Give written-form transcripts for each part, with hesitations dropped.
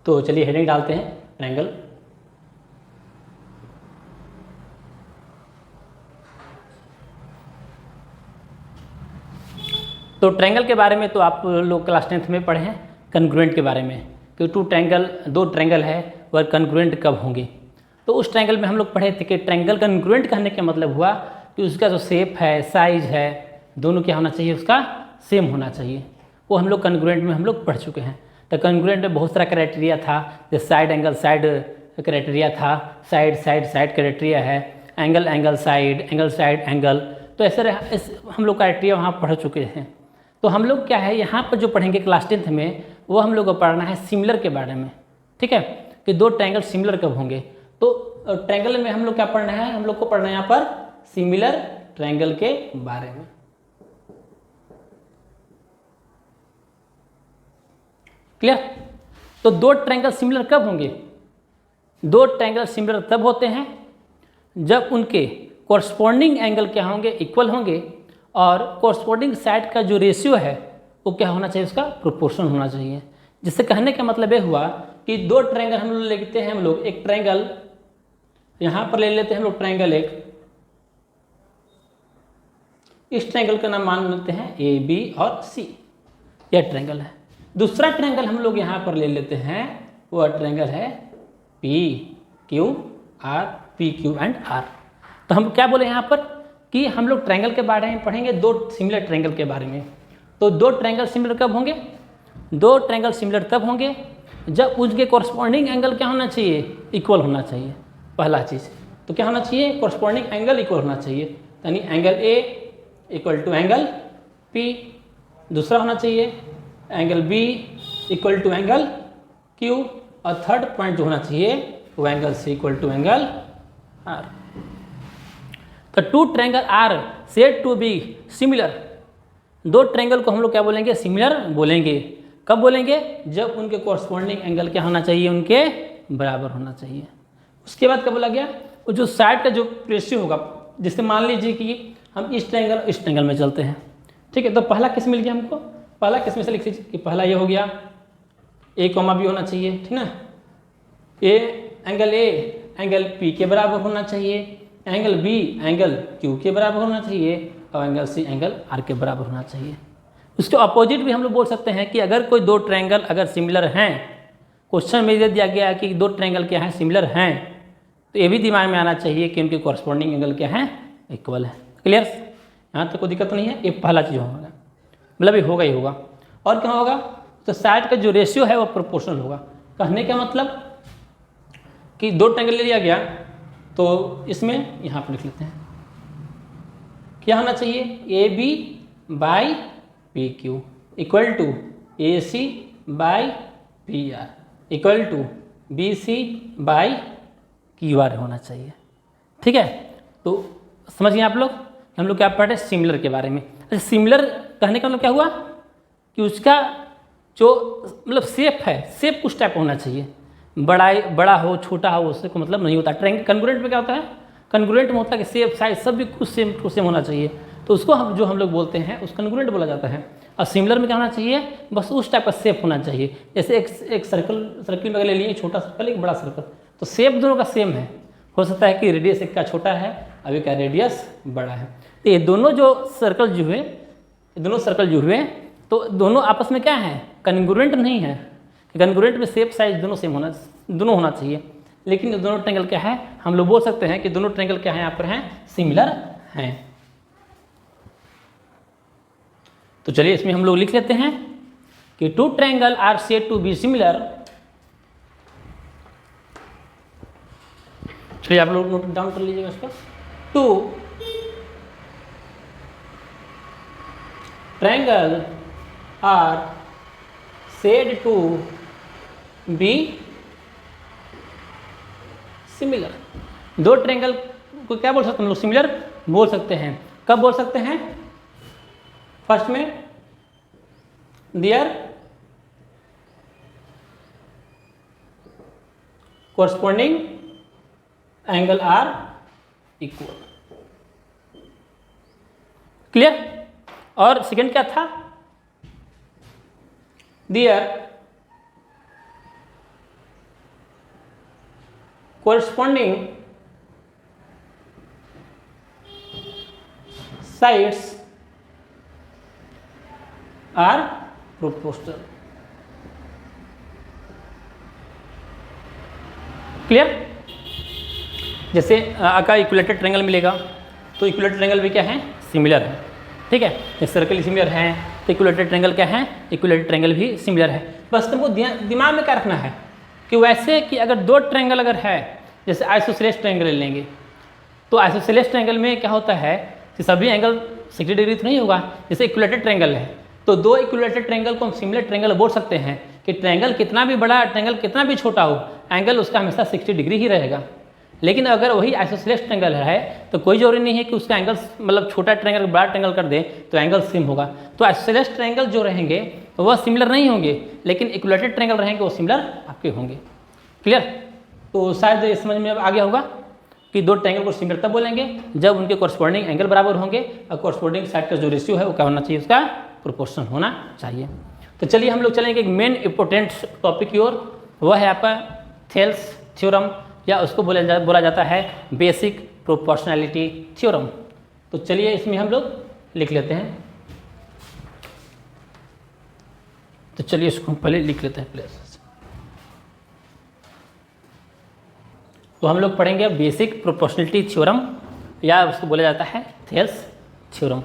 तो चलिए हेडिंग डालते हैं ट्रायंगल। तो ट्रायंगल के बारे में तो आप लोग क्लास 10th में पढ़े हैं कन्ग्रुएंट के बारे में कि दो ट्रायंगल है वह कन्ग्रुएंट कब होंगे। तो उस ट्रायंगल में हम लोग पढ़े थे कि ट्रायंगल कन्ग्रुएंट कहने का मतलब हुआ कि उसका जो शेप है, साइज है, दोनों क्या होना चाहिए, उसका सेम होना चाहिए। वो हम लोग कन्ग्रुएंट में हम लोग पढ़ चुके हैं। तो कन्ग्रुएंट में बहुत सारा क्राइटेरिया था, जैसे साइड एंगल साइड क्राइटेरिया था, साइड साइड साइड क्राइटेरिया है, एंगल एंगल साइड एंगल। तो ऐसे हम लोग क्राइटेरिया वहाँ पढ़ चुके हैं। तो हम लोग क्या है यहाँ पर जो पढ़ेंगे क्लास 10th में, वो हम लोग को पढ़ना है सिमिलर के बारे में। ठीक है, कि दो ट्रायंगल सिमिलर कब होंगे। तो ट्रायंगल में हम लोग क्या पढ़ना है, हम लोग को पढ़ना है यहाँ पर सिमिलर ट्रायंगल के बारे में। क्लियर। तो दो ट्रायंगल सिमिलर कब होंगे, दो ट्रायंगल सिमिलर तब होते हैं जब उनके कॉरस्पॉन्डिंग एंगल क्या होंगे, इक्वल होंगे, और कॉरस्पॉन्डिंग साइड का जो रेशियो है वो क्या होना चाहिए, उसका प्रोपोर्शन होना चाहिए। जिससे कहने का मतलब ये हुआ कि दो ट्रायंगल हम लोग लिखते हैं, हम लोग एक ट्रायंगल यहाँ पर ले लेते हैं हम लोग ट्रायंगल एक, इस ट्रायंगल का नाम मान लेते हैं ए बी और सी, यह ट्रायंगल है। दूसरा ट्रायंगल हम लोग यहाँ पर ले लेते हैं, वह ट्रायंगल है P Q R, P Q and R. तो हम क्या बोले यहाँ पर कि हम लोग ट्रायंगल के बारे में पढ़ेंगे, दो सिमिलर ट्रायंगल के बारे में। तो दो ट्रायंगल सिमिलर कब होंगे, दो ट्रायंगल सिमिलर तब होंगे जब उनके कॉरस्पॉन्डिंग एंगल क्या होना चाहिए, इक्वल होना चाहिए। पहला चीज़ तो क्या होना चाहिए, कॉरस्पॉन्डिंग एंगल इक्वल होना चाहिए, यानी angle A equal to angle P. दूसरा होना चाहिए angle B equal to angle Q, और थर्ड पॉइंट जो होना चाहिए वो angle C equal to angle R. तो two triangle are said to be similar, दो ट्रायंगल को हम लोग क्या बोलेंगे, सिमिलर बोलेंगे। कब बोलेंगे, जब उनके कॉरस्पॉन्डिंग एंगल क्या होना चाहिए, उनके बराबर होना चाहिए। उसके बाद क्या बोला गया, वो जो साइड का जो रेशियो होगा, जिससे मान लीजिए कि हम इस ट्रायंगल में चलते हैं। ठीक है, तो पहला किस मिल गया हमको, पहला किस में से लिख लीजिए कि पहला ये हो गया ए कॉमा बी होना चाहिए, ठीक ना। ए एंगल पी के बराबर होना चाहिए, एंगल बी एंगल क्यू के बराबर होना चाहिए, और एंगल सी एंगल आर के बराबर होना चाहिए। उसके अपोजिट भी हम लोग बोल सकते हैं कि अगर कोई दो ट्रायंगल अगर सिमिलर हैं, क्वेश्चन में दे दिया गया है कि दो ट्रायंगल क्या है, सिमिलर हैं, तो ये भी दिमाग में आना चाहिए कि उनके कॉरस्पॉन्डिंग एंगल क्या है, इक्वल है। क्लियर, यहाँ तक कोई दिक्कत नहीं है। ये पहला चीज़ होगा, मतलब ये होगा ही होगा। और क्या होगा, तो साइड का जो रेशियो है वो प्रोपोर्शनल होगा। कहने का मतलब कि दो ट्रायंगल ले लिया गया, तो इसमें यहाँ पर लिख लेते हैं क्या होना चाहिए, A B by P Q equal to A C by P R equal to B C by Q R होना चाहिए। ठीक है, तो समझ गए आप लोग, हम लोग क्या पढ़ रहे हैं, सिमिलर के बारे में। अच्छा, सिमिलर कहने का मतलब क्या हुआ कि उसका जो मतलब शेप है, शेप कुछ टाइप होना चाहिए, बड़ा हो छोटा हो उससे को मतलब नहीं होता। ट्रायंगल कन्ग्रुएंट में क्या होता है, कन्ग्रुएंट में होता है कि शेप साइज सब भी कुछ सेम टू सेम होना चाहिए, तो उसको हम लोग बोलते हैं उस कन्ग्रुएंट बोला जाता है। और सिमिलर में क्या होना चाहिए, बस उस टाइप का शेप होना चाहिए। जैसे एक सर्कल में ले लिए, छोटा सर्कल एक बड़ा सर्कल, तो शेप दोनों का सेम है। हो सकता है कि रेडियस एक का छोटा है, अभी का रेडियस बड़ा है। तो ये दोनों जो सर्कल जो हुए तो दोनों आपस में क्या है, कन्ग्रुएंट नहीं है। कन्ग्रुएंट में शेप साइज दोनों होना चाहिए, लेकिन दोनों ट्रायंगल क्या है, हम लोग बोल सकते हैं कि दोनों ट्रायंगल क्या है, यहाँ पर हैं, सिमिलर हैं। तो चलिए इसमें हम लोग लिख लेते हैं कि two triangle are said to be similar. चलिए आप लोग नोट डाउन कर लीजिएगा इसको। Two triangle are said to be similar, दो ट्रायंगल को क्या बोल सकते हैं हम लोग, सिमिलर बोल सकते हैं। कब बोल सकते हैं, फर्स्ट में their corresponding angle are equal. Clear. और सेकंड क्या था, their corresponding sides are proportional. Clear? जैसे अगर इक्विलेटरल ट्रायंगल मिलेगा तो इक्विलेटरल ट्रायंगल भी क्या है, सिमिलर है। ठीक है, जैसे सर्कल सिमिलर है तो इक्विलेटरल ट्रायंगल क्या है, इक्विलेटरल ट्रायंगल भी सिमिलर है। बस तुमको दिमाग में क्या रखना है कि वैसे कि अगर दो ट्रायंगल अगर है, जैसे आइसोसेलेस ट्रायंगल ले लेंगे तो आइसोसेलेस ट्रायंगल में क्या होता है कि सभी एंगल 60 डिग्री तो नहीं होगा। जैसे इक्विलेटरल ट्रायंगल है तो दो इक्विलेटरल ट्रायंगल को हम सिमिलर ट्रायंगल बोल सकते हैं कि ट्रायंगल कितना भी बड़ा, ट्रायंगल कितना भी छोटा हो, एंगल उसका हमेशा 60 डिग्री ही रहेगा। लेकिन अगर वही आइसोसेलेस ट्रायंगल है तो कोई जरूरी नहीं है कि उसका एंगल मतलब छोटा ट्रायंगल बड़ा ट्रायंगल कर दे तो एंगल सेम होगा। तो आइसोसेलेस ट्रायंगल जो रहेंगे वह सिमिलर नहीं होंगे, लेकिन इक्विलेटरल ट्रायंगल रहेंगे वो सिमिलर आपके होंगे। क्लियर? तो शायद ये समझ में अब आ गया होगा कि दो ट्रायंगल को सिमिलर तब बोलेंगे जब उनके कोरस्पॉन्डिंग एंगल बराबर होंगे और कोरस्पॉन्डिंग साइड का जो रेशियो है वो क्या होना चाहिए, उसका प्रोपोर्शन होना चाहिए। तो चलिए हम लोग चलेंगे एक मेन इंपॉर्टेंट टॉपिक की ओर, वह है आपका थेल्स थ्योरम या उसको बोला जाता है बेसिक प्रोपोर्शनैलिटी थ्योरम। तो चलिए इसमें हम लोग लिख लेते हैं। तो चलिए इसको पहले लिख लेते हैं प्लीज। तो हम लोग पढ़ेंगे बेसिक प्रोपोर्शनैलिटी थ्योरम या उसको बोला जाता है थेल्स थ्योरम।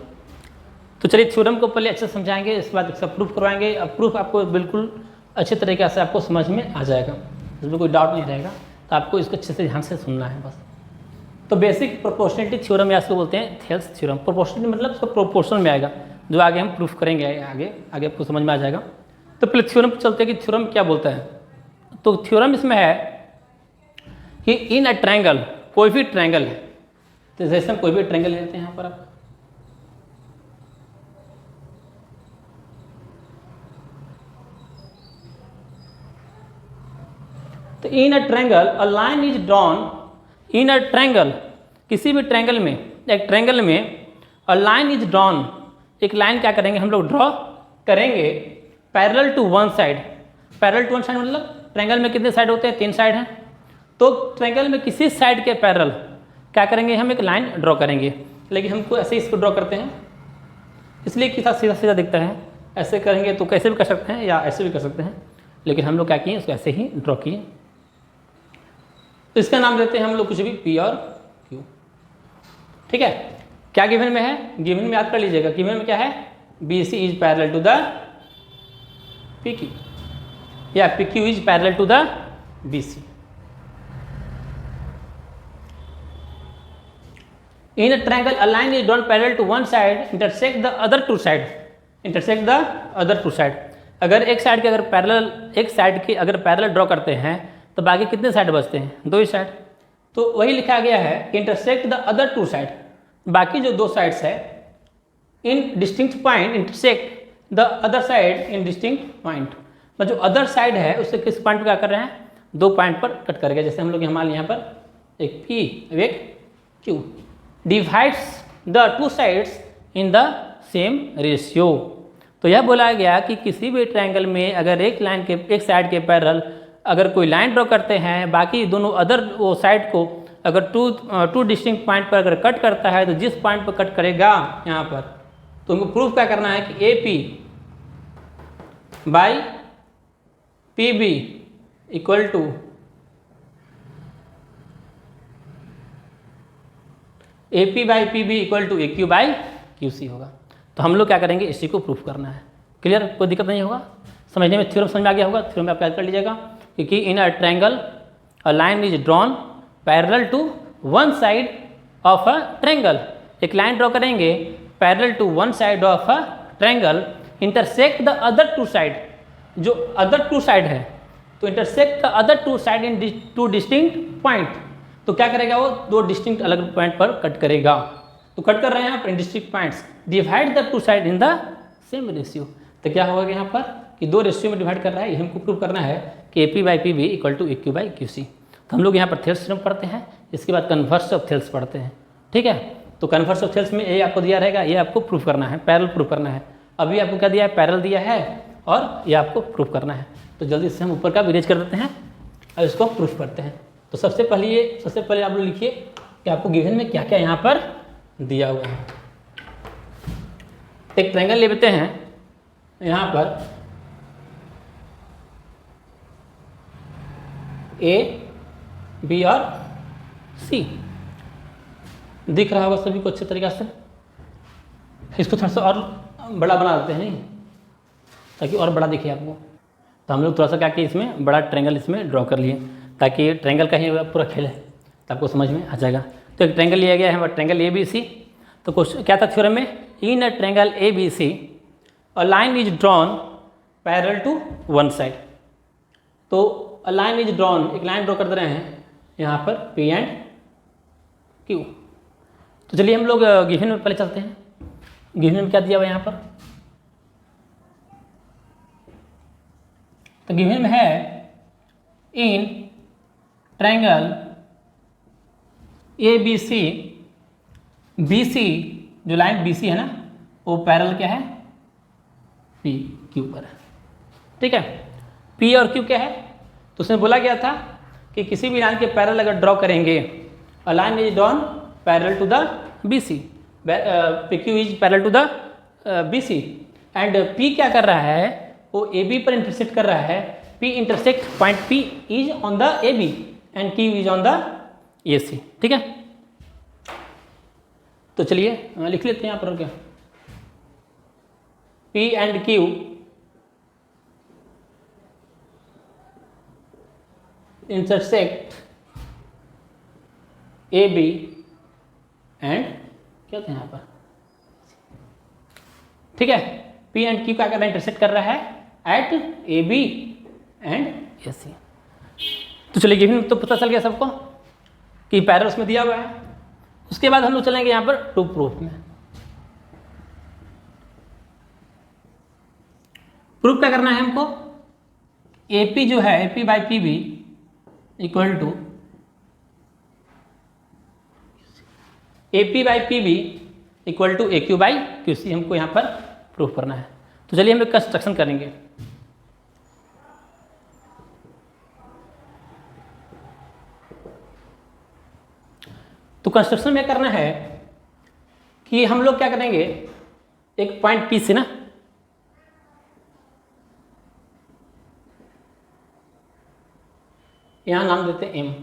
तो चलिए थ्योरम को पहले अच्छे से समझाएंगे, इसके बाद इसका प्रूफ करवाएंगे। अब प्रूफ आपको बिल्कुल अच्छे तरीके से आपको समझ में आ जाएगा, इसमें कोई डाउट नहीं रहेगा। तो आपको इसको अच्छे से ध्यान से सुनना है बस। तो बेसिक प्रोपोर्शनैलिटी थ्योरम या इसको बोलते हैं थेल्स थ्योरम। प्रोपोर्शनैलिटी मतलब इसको प्रोपोर्शन में आएगा, जो आगे हम प्रूफ करेंगे, आगे आपको समझ में आ जाएगा। तो पहले थ्योरम पर चलते हैं कि थ्योरम क्या बोलता है। तो थ्योरम इसमें है कि इन अ ट्रायंगल, कोई भी ट्रायंगल है, तो जैसे हम कोई भी ट्रायंगल लेते हैं यहाँ पर आप, तो in a triangle a line is drawn, in a triangle किसी भी ट्रायंगल में, एक ट्रायंगल में अ लाइन इज ड्रॉन, एक लाइन क्या करेंगे हम लोग ड्रॉ करेंगे parallel to one side. Parallel to one side मतलब ट्रायंगल में कितने साइड होते हैं, 3 साइड हैं। तो ट्रायंगल में किसी साइड के पैरेलल क्या करेंगे, हम एक लाइन ड्रॉ करेंगे। लेकिन हमको ऐसे इसको ड्रॉ करते हैं इसलिए कि सीधा सीधा दिखता है। ऐसे करेंगे तो कैसे भी कर सकते हैं या ऐसे भी कर सकते हैं, लेकिन हम लोग क्या किए, उसको ऐसे ही ड्रॉ किए। तो इसका नाम देते हैं हम लोग कुछ भी पी और क्यू। ठीक है, क्या गिवन में है, गिवन में याद कर लीजिएगा, गिवन में क्या है, B C is parallel to the P Q या P Q is parallel to the B C. In a triangle a line is drawn parallel to one side intersect the other two side, intersect the other two side. अगर एक side के अगर parallel, एक side के अगर parallel draw करते हैं तो बाकी कितने साइड बचते हैं, 2 ही साइड। तो वही लिखा गया है इंटरसेक्ट द अदर 2 साइड, बाकी जो 2 साइड्स है in distinct point intersect the other side in distinct point. मतलब जो अदर साइड है उससे किस पॉइंट पर क्या कर रहे हैं, 2 पॉइंट पर कट करेगा। जैसे हम लोग हमारे यहाँ पर एक पी एक Q, divides the 2 sides in the same ratio. तो यह बोला गया कि किसी भी ट्रायंगल में अगर एक लाइन के एक साइड के पैरेलल अगर कोई लाइन ड्रॉ करते हैं, बाकी दोनों अदर वो साइड को अगर टू डिस्टिंक्ट पॉइंट पर अगर कट करता है तो जिस पॉइंट पर कट करेगा यहाँ पर, तो उनको प्रूफ क्या करना है कि A P by P B equal to A P by P B equal to A Q by Q C होगा। तो हम लोग क्या करेंगे, इसी को प्रूफ करना है। क्लियर, कोई दिक्कत नहीं होगा, समझने में थ्योरम समझ में आ गया होगा। थ्योरम आप याद कर लीजिएगा, क्योंकि in a triangle a line is drawn parallel to one side of a triangle, एक लाइन ड्रॉ करेंगे parallel to one side of a triangle intersect the other 2 side, जो अदर 2 साइड है तो intersect the other 2 side in 2 distinct point. तो क्या करेगा वो, 2 distinct अलग पॉइंट पर कट करेगा। तो कट कर रहे हैं यहाँ पर distinct points, divide the 2 side in the same ratio. तो क्या होगा यहाँ पर कि 2 रेशियो में डिवाइड कर रहा है, ये हमको प्रूव करना है कि A P by P B equal to A Q by Q C. तो हम लोग यहाँ पर थेल्स थ्योरम पढ़ते हैं, इसके बाद कन्वर्स ऑफ थेल्स पढ़ते हैं। ठीक है, तो कन्वर्स ऑफ थेल्स में ये आपको दिया रहेगा, ये आपको प्रूफ करना है, पैरेलल प्रूफ करना है। अभी आपको क्या दिया है, पैरेलल दिया है और ये आपको प्रूफ करना है। तो जल्दी से हम ऊपर का विरेज कर देते हैं और इसको प्रूफ करते हैं। तो सबसे पहले आप लोग लिखिए कि आपको गिवन में क्या क्या यहाँ पर दिया हुआ है। एक ट्रायंगल ले लेते हैं यहाँ पर ए बी और सी, दिख रहा होगा सभी को अच्छे तरीके से। इसको थोड़ा सा और बड़ा बना देते हैं ताकि और बड़ा दिखे आपको। तो हम लोग थोड़ा सा क्या कि इसमें बड़ा ट्रायंगल इसमें ड्रॉ कर लिए ताकि ट्रायंगल का ही पूरा खेल है तो आपको समझ में आ जाएगा। तो एक ट्रायंगल लिया गया है हमारा ट्रायंगल ए बी सी। तो क्वेश्चन क्या था थ्योरम में, in a triangle A B C a line is drawn parallel to one side. तो अ लाइन इज ड्रॉन, एक लाइन ड्रॉ कर दे रहे हैं यहाँ पर पी एंड क्यू। तो चलिए हम लोग गिवन में पहले चलते हैं। गिवन में क्या दिया हुआ यहाँ पर, तो गिवन में है in triangle A B C, B C जो लाइन बी सी है ना वो पैरेलल क्या है पी क्यू पर है। ठीक है, पी और क्यू क्या है, तो उसमें बोला गया था कि किसी भी लाइन के पैरेलल अगर ड्रॉ करेंगे, a line is drawn parallel to the B C, P Q is parallel to the B C and P क्या कर रहा है, वो ए बी पर इंटरसेक्ट कर रहा है। P intersect point P is on the A B and Q is on the A C. ठीक है, तो चलिए लिख लेते हैं यहाँ पर क्या, P and Q intersect A B and क्या होता है यहाँ पर, ठीक है, पी एंड क्यू क्या कर रहा है, इंटरसेक्ट कर रहा है एट ए बी एंड ए सी। तो चलिए गिवन तो पता चल गया सबको कि पैरेलल उसमें दिया हुआ है। उसके बाद हम लोग चलेंगे यहाँ पर टू प्रूफ में। प्रूफ क्या करना है हमको, ए पी जो है, A P by P B equal to A P by P B equal to A Q by Q C, हमको यहाँ पर प्रूफ करना है। तो चलिए हम लोग कंस्ट्रक्शन करेंगे। तो कंस्ट्रक्शन में करना है कि हम लोग क्या करेंगे, एक पॉइंट पी से ना यहां नाम देते हैं एम,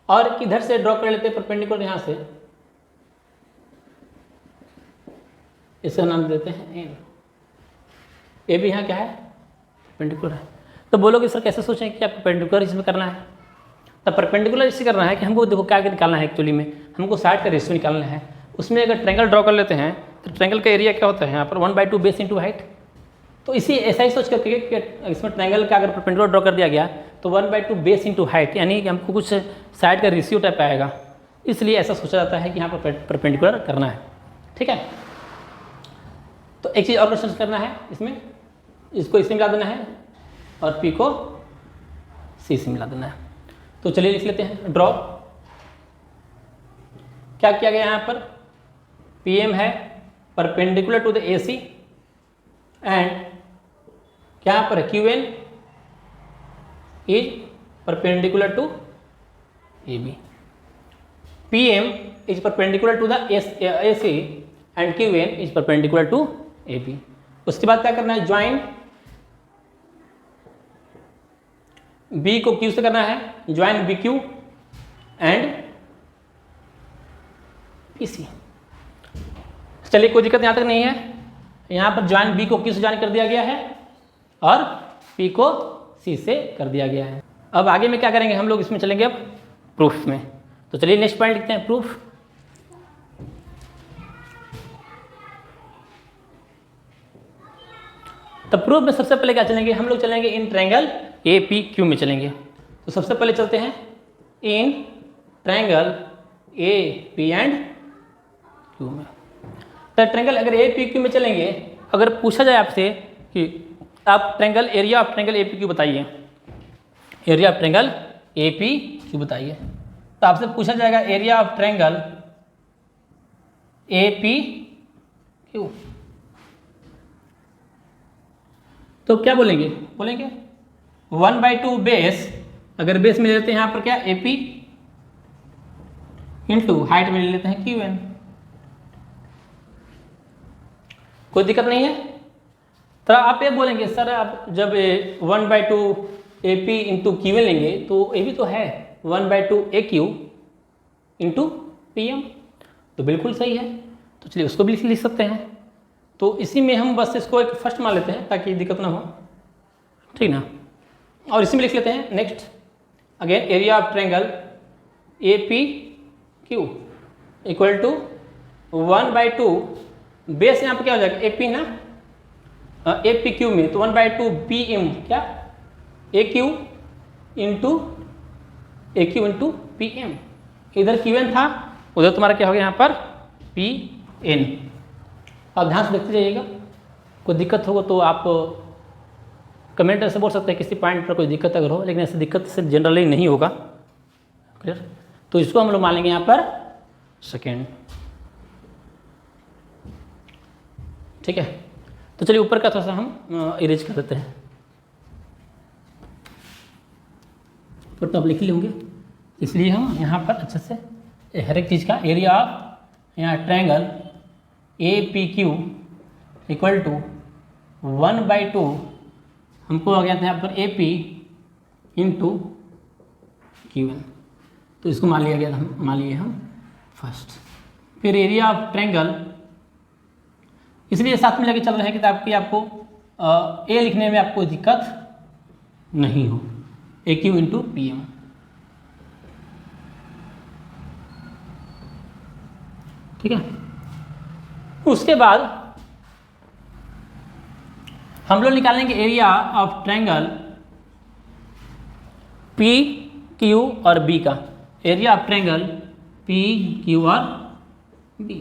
और इधर से ड्रॉ कर लेते हैं परपेंडिकुलर, यहां से इसका नाम देते हैं एम। ए भी यहाँ क्या है, परपेंडिकुलर है। तो बोलोगे सर कैसे सोचें कि आप परपेंडिकुलर इसमें करना है, तब परपेंडिकुलर इससे करना है कि हमको देखो क्या निकालना है, एक्चुअली में हमको साइड का रेशियो निकालना है। उसमें अगर ट्रायंगल ड्रॉ कर लेते हैं तो ट्रायंगल का एरिया क्या होता है यहाँ पर 1/2 बेस इंटू हाइट। तो इसी ऐसा ही सोच करके कि इसमें ट्रायंगल का अगर परपेंडिकुलर ड्रॉ कर दिया गया तो 1/2 बेस इंटू हाइट, यानी कि हमको कुछ साइड का रेशियो टाइप आएगा, इसलिए ऐसा सोचा जाता है कि यहाँ पर परपेंडिकुलर करना है। ठीक है, तो एक चीज़ और क्वेश्चन करना है इसमें, इसको इससे मिला देना है और पी को सी से मिला देना है। तो चलिए लिख लेते हैं ड्रॉ। क्या किया गया यहाँ पर, पी एम है perpendicular to the A C and क्या पर Q N is perpendicular to A B. P M is perpendicular to the A C and Q N is perpendicular to A B. उसके बाद क्या करना है, join B को Q से करना है, join B Q and P C. चलिए कोई दिक्कत यहाँ तक नहीं है, यहाँ पर ज्वाइन बी को क्यू से ज्वाइन कर दिया गया है और पी को सी से कर दिया गया है। अब आगे में क्या करेंगे हम लोग, इसमें चलेंगे अब प्रूफ में। तो चलिए नेक्स्ट पॉइंट लिखते हैं प्रूफ। तो प्रूफ में सबसे पहले क्या चलेंगे हम लोग, चलेंगे इन ट्रायंगल ए पी क्यू में चलेंगे। तो सबसे पहले चलते हैं इन triangle A P and Q में। तो ट्रायंगल अगर ए पी क्यू में चलेंगे, अगर पूछा जाए आपसे कि आप triangle area of triangle A P Q बताइए, area of triangle A P Q बताइए, तो आपसे पूछा जाएगा area of triangle A P Q. तो क्या बोलेंगे, बोलेंगे 1/2 बेस, अगर बेस में लेते हैं यहाँ पर क्या ए पी इंटू हाइट में ले लेते हैं क्यू एन। कोई दिक्कत नहीं है। तो आप ये बोलेंगे सर आप जब 1/2 A P into Q N लेंगे तो ये भी तो है 1/2 A Q into P M, तो बिल्कुल सही है। तो चलिए उसको भी लिख सकते हैं। तो इसी में हम बस इसको एक फर्स्ट मान लेते हैं ताकि दिक्कत ना हो, ठीक ना। और इसी में लिख लेते हैं next again area of triangle A P Q equal to 1/2 base यहाँ पे क्या हो जाएगा ए पी ना, ए पी क्यू में तो 1/2 पी एम क्या ए क्यू इंटू पी एम। इधर क्यू एन था उधर तुम्हारा क्या हो गया यहाँ पर पी एन। आप ध्यान से देखते जाइएगा, कोई दिक्कत होगा तो आप कमेंट ऐसे बोल सकते हैं किसी पॉइंट पर कोई दिक्कत अगर हो, लेकिन ऐसी दिक्कत से जनरली नहीं होगा। क्लियर। तो इसको हम लोग मान लेंगे यहाँ पर सेकेंड, ठीक है। तो चलिए ऊपर का थोड़ा सा हम इरेज कर देते हैं। ऊपर तो आप लिख ही होंगे, इसलिए हम यहाँ पर अच्छे से हर एक चीज़ का एरिया ऑफ यहाँ triangle A P Q equal to 1/2 हमको आ गया था यहाँ पर A P into Q N. तो इसको मान लिया गया था, मान लिए हम फर्स्ट। फिर एरिया ऑफ ट्रायंगल, इसलिए साथ में लेके चल रहे हैं कि ताकि आपको ए लिखने में आपको दिक्कत नहीं हो, ए क्यू इंटू पी एम। ठीक है। उसके बाद हम लोग निकालेंगे area of triangle P Q और बी का, area of triangle P Q और बी,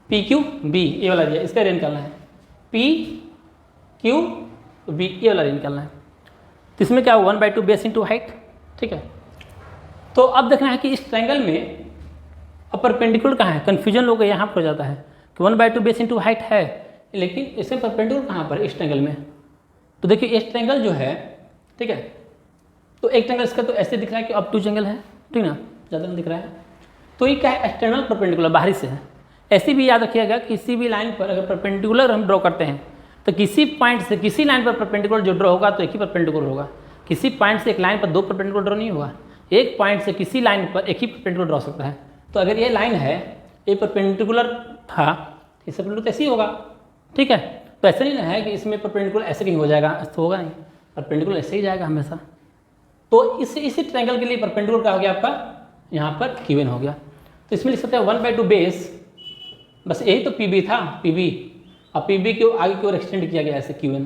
पी क्यू बी ये वाला एरिया, इसका एरिया निकालना है। पी क्यू बी ये वाला एरिया निकालना है। तो इसमें क्या हो 1/2 बेस इंटू हाइट, ठीक है। तो अब देखना है कि इस ट्रायंगल में अब परपेंडिकुलर कहाँ है, कन्फ्यूजन लोग यहाँ पर हो जाता है कि 1/2 बेस इंटू हाइट है, लेकिन इसमें परपेंडिकुलर कहाँ पर इस ट्रायंगल में। तो देखिए इस ट्रायंगल जो है, ठीक है, तो एक ट्रायंगल इसका तो ऐसे दिख रहा है कि ऑब्टयूज एंगल है, ठीक ना, ज़्यादा नहीं दिख रहा है। तो ये क्या है, एक्सटर्नल परपेंडिकुलर, बाहरी से है। ऐसी भी याद रखिएगा किसी भी लाइन पर अगर परपेंडिकुलर हम ड्रॉ करते हैं तो किसी पॉइंट से किसी लाइन पर परपेंडिकुलर जो ड्रॉ होगा तो एक ही परपेंडिकुलर होगा। किसी पॉइंट से एक लाइन पर दो परपेंडिकुलर ड्रॉ नहीं होगा, एक पॉइंट से किसी लाइन पर एक ही परपेंडिकुलर ड्रॉ सकता है। तो अगर ये लाइन है ये परपेंडिकुलर था, इस परपेंडिकुलर तो ऐसे ही होगा, ठीक है। तो ऐसे नहीं है कि इसमें परपेंडिकुलर ऐसे कहीं हो जाएगा, ऐसा तो होगा नहीं, परपेंडिकुलर ऐसे ही जाएगा हमेशा। तो इसी ट्रायंगल के लिए परपेंडिकुलर क्या हो गया आपका, यहाँ पर क्यू एन हो गया। तो इसमें लिख सकते हैं 1/2 बेस, बस यही तो पी बी था, पी बी, अब पी बी को आगे की ओर एक्सटेंड किया गया ऐसे क्यू एन।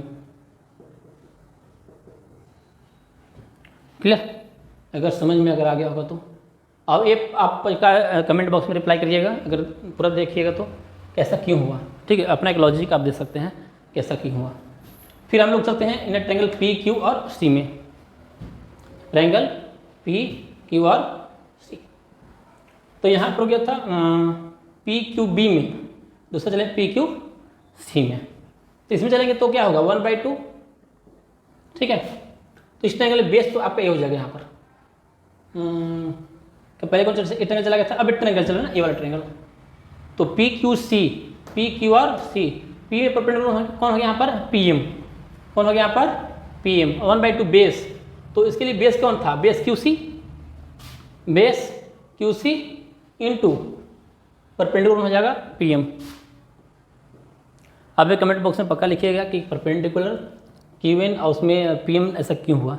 क्लियर, अगर समझ में अगर आ गया होगा तो अब ये आप कमेंट बॉक्स में रिप्लाई करिएगा, अगर पूरा देखिएगा तो कैसा क्यों हुआ, ठीक है। अपना एक लॉजिक आप दे सकते हैं कैसा क्यों हुआ। फिर हम लोग चलते हैं इन ट्रायंगल पी क्यू और सी में, ट्रायंगल पी क्यू और सी। तो यहाँ पर हो गया था पी क्यू बी में, दूसरा चले पी क्यू सी में। तो इसमें चलेंगे तो क्या होगा 1/2, ठीक है। तो इस ट्रायंगल बेस तो आपका ये हो जाएगा यहाँ पर। तो पहले कौन सा ट्रायंगल चला गया था, अब एक ट्रायंगल चल रहा है ना, ये वाला ट्रायंगल। तो P Q C, P Q और सी, पी में परपेंडिकुलर कौन हो गया यहाँ पर, पी एम, कौन हो गया यहाँ पर, पी एम। 1/2 बेस, तो इसके लिए बेस कौन था, base Q C, base Q C into perpendicular हो जाएगा पी एम। अब एक कमेंट बॉक्स में पक्का लिखिएगा कि परपेंडिकुलर क्यू एन और उसमें पी एम ऐसा क्यों हुआ,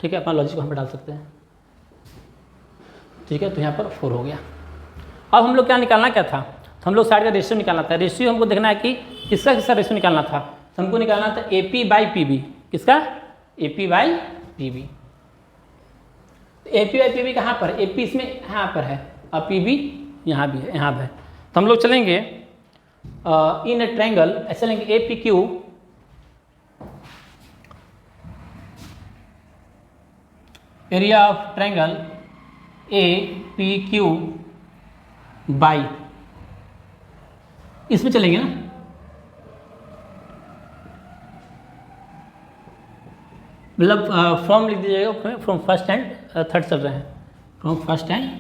ठीक है। अपना लॉजिक को हम पे डाल सकते हैं, ठीक है। तो यहाँ पर 4 हो गया। अब हम लोग क्या निकालना क्या था, तो हम लोग साइड का रेशियो निकालना था। रेशियो हमको देखना है कि किसका किसका रेशियो निकालना था, तो हमको निकालना था A P by P B. किसका, A P by P B. A P by P B कहाँ पर, ए पी इसमें यहाँ पर है और पी बी यहाँ भी है, यहाँ पर है। तो हम लोग चलेंगे इन ट्रायंगल, ऐसे लेंगे ए P Q area of triangle A P Q by, इसमें चलेंगे ना। मतलब फॉर्म लिख दीजिएगा, फ्रॉम फर्स्ट एंड थर्ड चल रहे हैं, फ्रॉम फर्स्ट एंड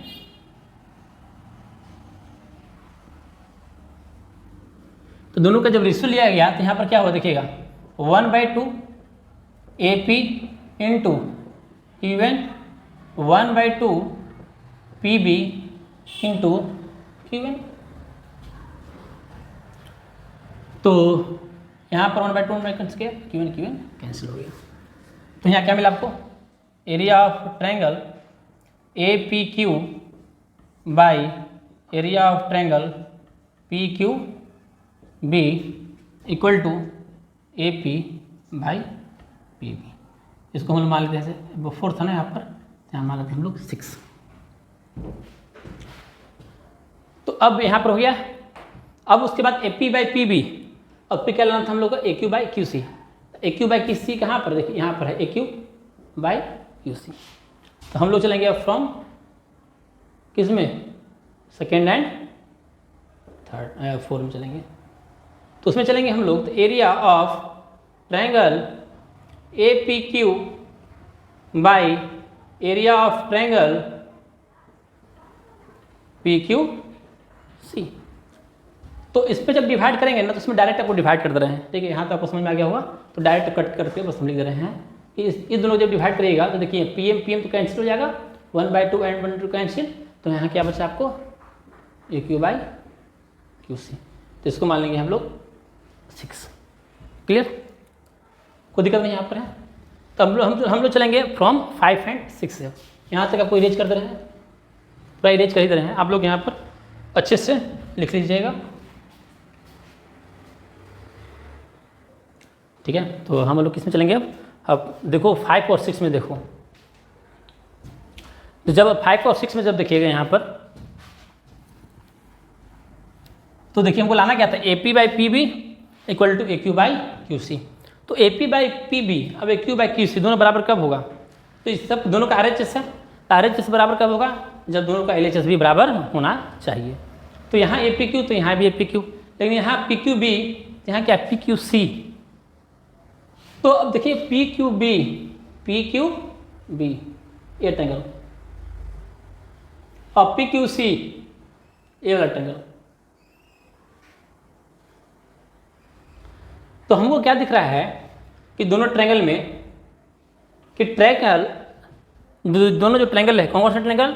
तो दोनों का जब रेशियो लिया गया तो यहाँ पर क्या हुआ देखिएगा, 1/2 AP into even 1/2 PB into QN। तो यहाँ पर 1/2 में कैंसिल किया, QN कैंसिल हो गया। तो यहाँ क्या मिला आपको, area of triangle APQ by area of triangle PQB equal to AP by PB। इसको हम लोग मान लेते हैं, वो 4 था ना यहाँ पर, यहाँ मान लेते हैं हम लोग 6। तो अब यहाँ पर हो गया। अब उसके बाद AP बाई PB, अब पे क्या लेना था हम लोग को, AQ by QC। AQ by QC कहाँ पर, देखिए यहाँ पर है AQ बाई QC। तो हम लोग चलेंगे अब फ्रॉम किस में, सेकेंड एंड थर्ड 4 में चलेंगे। तो उसमें चलेंगे हम लोग, तो area of triangle APQ by area of triangle PQC। तो इस पे जब डिवाइड करेंगे ना तो इसमें डायरेक्ट आपको डिवाइड कर दे रहे हैं, ठीक है, यहाँ तो आपको समझ में आ गया होगा। तो डायरेक्ट कट करके बस हम लिख दे रहे हैं कि इस दोनों जब डिवाइड करिएगा तो देखिए PM तो कैंसिल हो जाएगा, 1/2 एंड 1/2 कैंसिल। तो यहाँ क्या बचा आपको, AQ बाई QC। तो इसको मान लेंगे हम लोग 6। क्लियर, कोई दिक्कत नहीं यहाँ पर है। तो हम लोग चलेंगे फ्रॉम 5 एंड 6 से। यहाँ तक आपको इरेज कर दे रहे हैं, पूरा इरेज कर ही दे रहे हैं। आप लोग यहाँ पर अच्छे से लिख लीजिएगा, ठीक है। तो हम लोग किस में चलेंगे अब देखो 5 और 6 में देखो। तो जब 5 और 6 में जब देखिएगा यहाँ पर, तो देखिए हमको लाना क्या था, AP by PB equal to AQ by QC। तो AP बाई PB अब AQ बाई QC दोनों बराबर कब होगा, तो इस सब दोनों का RHS है, RHS बराबर कब होगा, जब दोनों का LHS भी बराबर होना चाहिए। तो यहाँ APQ तो यहाँ भी APQ, लेकिन यहाँ PQB, यहाँ क्या PQC। तो अब देखिए PQB ये ट्रायंगल और PQC ये वाला ट्रायंगल। तो हमको क्या दिख रहा है कि दोनों ट्रायंगल में कि ट्रायंगल दोनों जो ट्रायंगल है, कौन सा triangle,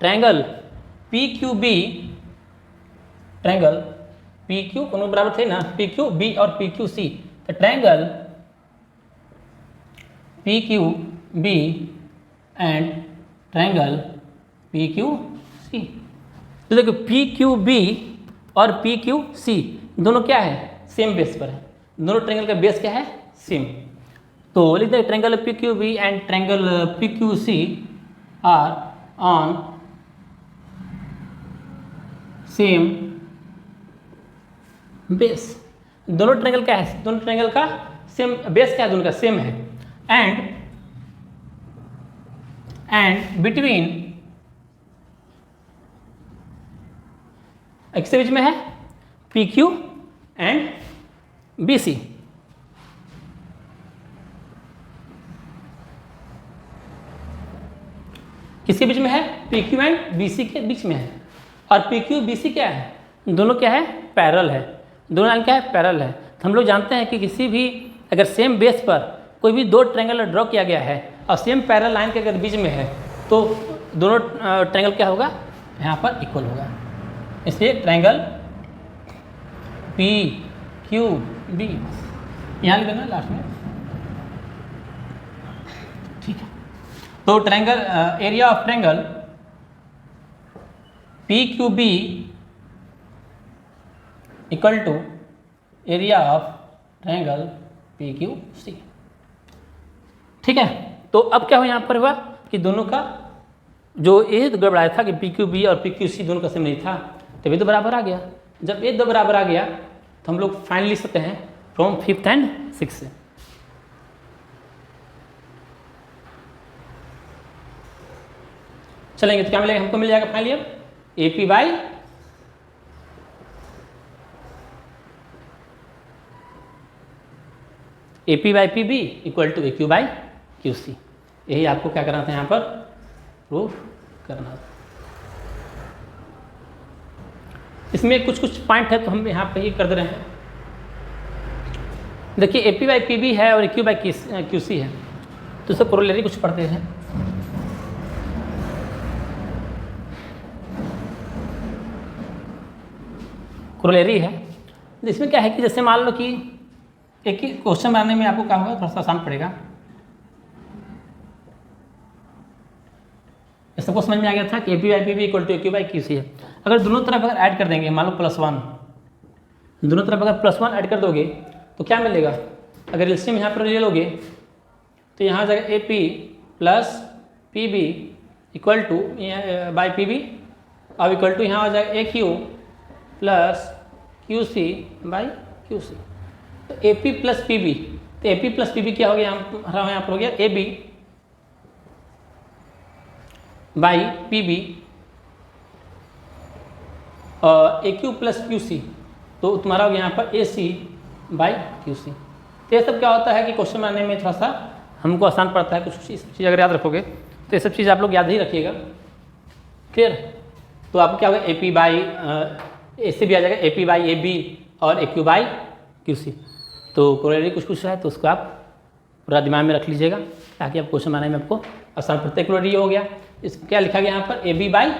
triangle PQB, triangle PQ दोनों बराबर थे ना, PQB और PQC। तो triangle PQB and triangle PQC। तो देखो PQB और PQC दोनों क्या है, सेम बेस पर है, दोनों ट्रायंगल का बेस क्या है, सेम। तो लिखते हैं triangle PQB and triangle PQC are on same base. दोनों ट्रायंगल क्या है, दोनों ट्रायंगल का सेम बेस क्या है, दोनों का सेम है। एंड बिटवीन, किसके बीच में है, PQ एंड BC। किसके बीच में है, PQ एंड BC के बीच में है। और PQ BC क्या है, दोनों क्या है, पैरेलल है, दोनों लाइन क्या है, पैरेलल है। तो हम लोग जानते हैं कि किसी भी अगर सेम बेस पर कोई भी दो ट्रायंगल ड्रॉ किया गया है और सेम पैरेलल लाइन के अगर बीच में है तो दोनों ट्रायंगल क्या होगा, यहाँ पर इक्वल होगा। इसलिए ट्रायंगल PQB यहाँ लिख देना लास्ट में, ठीक है। तो triangle area of triangle PQB equal to area of triangle PQC, ठीक है। तो अब क्या हो यहाँ पर हुआ कि दोनों का जो ये गड़बड़ाया था कि PQB और PQC दोनों का सेम नहीं था, तभी तो बराबर आ गया। जब ये दो बराबर आ गया तो हम लोग फाइनली लिख सकते हैं फ्रॉम 5th एंड 6th से। चलेंगे तो क्या मिलेगा, हमको मिल जाएगा फाइनली अब AP by PB equal to AQ by QC। यही आपको क्या करना था, यहाँ पर प्रूफ करना था। इसमें कुछ पॉइंट है तो हम यहाँ पे ही कर दे रहे हैं। देखिए A P by P B है और A Q by Q C है, तो इससे कोरोलरी कुछ पढ़ते हैं। कोरोलरी है, इसमें क्या है कि जैसे मान लो कि एक ही क्वेश्चन बनाने में आपको क्या होगा, थोड़ा सा आसान पड़ेगा। सबको समझ में आ गया था कि A P by P B equal to A Q by Q C है। अगर दोनों तरफ अगर ऐड कर देंगे, मान लो +1, दोनों तरफ अगर +1 ऐड कर दोगे तो क्या मिलेगा, अगर एलसीएम यहाँ पर ले लोगे तो यहाँ आ जाएगा A P plus P B equal to by P B, अब इक्वल टू यहाँ आ जाएगा A Q plus Q C by Q C. तो A P plus P B, तो A P plus P B क्या हो गया, यहाँ पर हो गया A B by P B और A Q plus Q C, तो तुम्हारा हो गया यहाँ पर ए सी बाई क्यू सी। तो ये सब क्या होता है कि क्वेश्चन बनाने में थोड़ा सा हमको आसान पड़ता है, कुछ चीज़ अगर याद रखोगे तो ये सब चीज़ आप लोग याद ही रखिएगा। क्लियर, तो आपको क्या होगा, ए पी बाई ए से भी आ जाएगा A P by A B और A Q by Q C. तो कोरोलरी कुछ है तो उसको आप पूरा दिमाग में रख लीजिएगा ताकि आप क्वेश्चन बनाने में आपको आसान पड़ता है। कोरोलरी हो गया, इस क्या लिखा गया यहाँ पर, A B by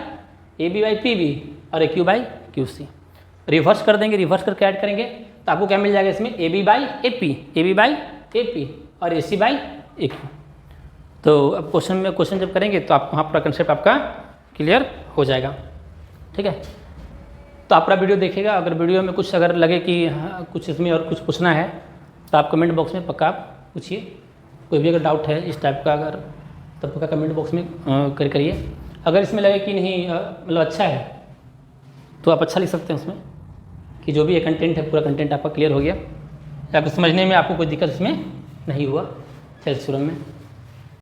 P B और A Q by Q C. Reverse कर देंगे, रिवर्स करके ऐड करेंगे तो आपको क्या मिल जाएगा इसमें, A B by A P और A C by A Q. तो अब क्वेश्चन जब करेंगे तो आप वहाँ पूरा कंसेप्ट आपका क्लियर हो जाएगा। ठीक है, तो आप पूरा वीडियो देखिएगा। अगर वीडियो में कुछ अगर लगे कि हाँ कुछ इसमें और कुछ पूछना है तो आप कमेंट बॉक्स में पक्का आप पूछिए। कोई भी अगर डाउट है इस टाइप का अगर, तो पक्का कमेंट बॉक्स में करिए। अगर इसमें लगे कि नहीं मतलब अच्छा है तो आप अच्छा लिख सकते हैं उसमें कि जो भी ये कंटेंट है पूरा कंटेंट आपका क्लियर हो गया या फिर समझने में आपको कोई दिक्कत इसमें नहीं हुआ। चलिए शुरू में